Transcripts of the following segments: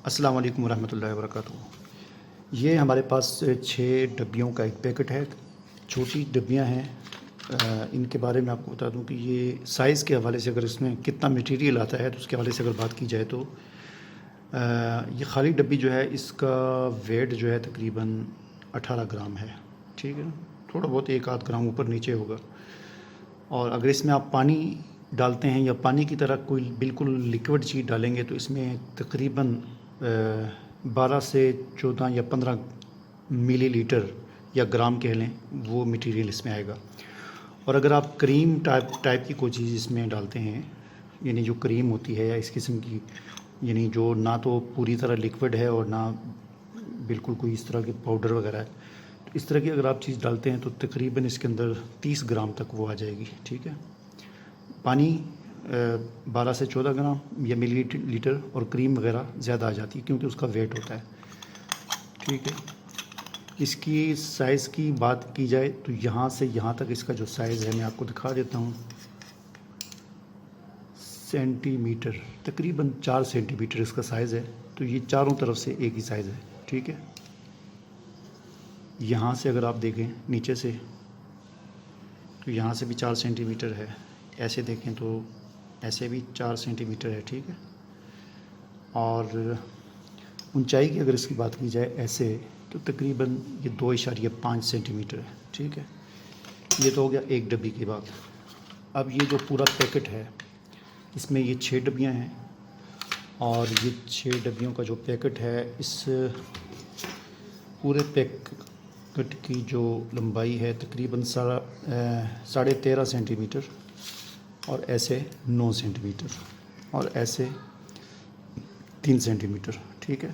अस्सलाम वालेकुम रहमतुल्लाहि व बरकातुहू। ये हमारे पास 6 डब्बियों का एक पैकेट है। छोटी डब्बियां हैं। इनके बारे में आपको बता दूं कि ये साइज़ के हवाले से, अगर इसमें कितना मटेरियल आता है तो उसके हवाले से अगर बात की जाए तो ये खाली डब्बी जो है इसका वेट जो है तकरीबन 18 ग्राम है। ठीक है, थोड़ा बहुत एक आध ग्राम ऊपर नीचे होगा। और अगर इसमें आप पानी डालते हैं या पानी की तरह कोई बिल्कुल लिक्विड चीज़ डालेंगे तो इसमें तकरीबन 12 से 14 या 15 मिलीलीटर या ग्राम कह लें, वो मटेरियल इसमें आएगा। और अगर आप क्रीम टाइप की कोई चीज़ इसमें डालते हैं, यानी जो क्रीम होती है या इस किस्म की, यानी जो ना तो पूरी तरह लिक्विड है और ना बिल्कुल कोई इस तरह के पाउडर वगैरह है, तो इस तरह की अगर आप चीज़ डालते हैं तो तकरीबन इसके अंदर 30 ग्राम तक वो आ जाएगी। ठीक है, पानी 12 से 14 ग्राम या मिलीलीटर और क्रीम वगैरह ज़्यादा आ जाती है क्योंकि उसका वेट होता है। ठीक है, इसकी साइज़ की बात की जाए तो यहाँ से यहाँ तक इसका जो साइज़ है मैं आपको दिखा देता हूँ। सेंटीमीटर, तकरीबन 4 सेंटीमीटर इसका साइज़ है। तो ये चारों तरफ से एक ही साइज़ है। ठीक है, यहाँ से अगर आप देखें नीचे से तो यहाँ से भी 4 सेंटीमीटर है, ऐसे देखें तो ऐसे भी 4 सेंटीमीटर है। ठीक है, और ऊंचाई की अगर इसकी बात की जाए ऐसे तो तकरीबन ये 2.5 सेंटीमीटर है। ठीक है, ये तो हो गया एक डब्बी की बात। अब ये जो पूरा पैकेट है इसमें ये 6 डब्बियाँ हैं और ये 6 डब्बियों का जो पैकेट है, इस पूरे पैकेट की जो लंबाई है तकरीबन 13.5 सेंटीमीटर और ऐसे 9 सेंटीमीटर और ऐसे 3 सेंटीमीटर। ठीक है,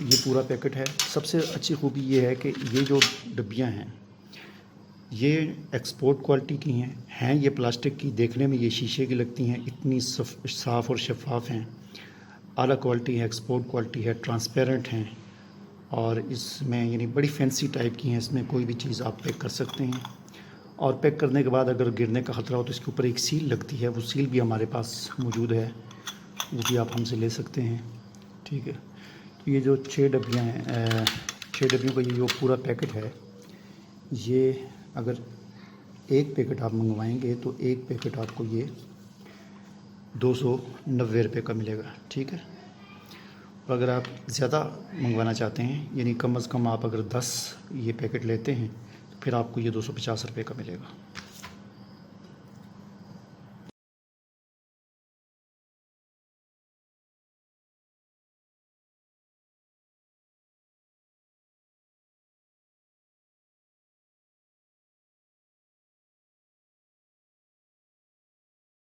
ये पूरा पैकेट है। सबसे अच्छी खूबी ये है कि ये जो डब्बियाँ हैं ये एक्सपोर्ट क्वालिटी की हैं ये प्लास्टिक की, देखने में ये शीशे की लगती हैं, इतनी साफ़ और शफाफ हैं, आला क्वालिटी है, एक्सपोर्ट क्वालिटी है, ट्रांसपेरेंट हैं और इसमें यानी बड़ी फैंसी टाइप की हैं। इसमें कोई भी चीज़ आप पैक कर सकते हैं और पैक करने के बाद अगर गिरने का ख़तरा हो तो इसके ऊपर एक सील लगती है, वो सील भी हमारे पास मौजूद है, वो भी आप हमसे ले सकते हैं। ठीक है, तो ये जो 6 डब्बियाँ हैं, 6 डब्बियों का ये जो पूरा पैकेट है, ये अगर एक पैकेट आप मंगवाएंगे तो एक पैकेट आपको ये 290 रुपये का मिलेगा। ठीक है, और अगर आप ज़्यादा मंगवाना चाहते हैं, यानी कम से कम आप अगर 10 ये पैकेट लेते हैं तो फिर आपको ये 250 रुपये का मिलेगा।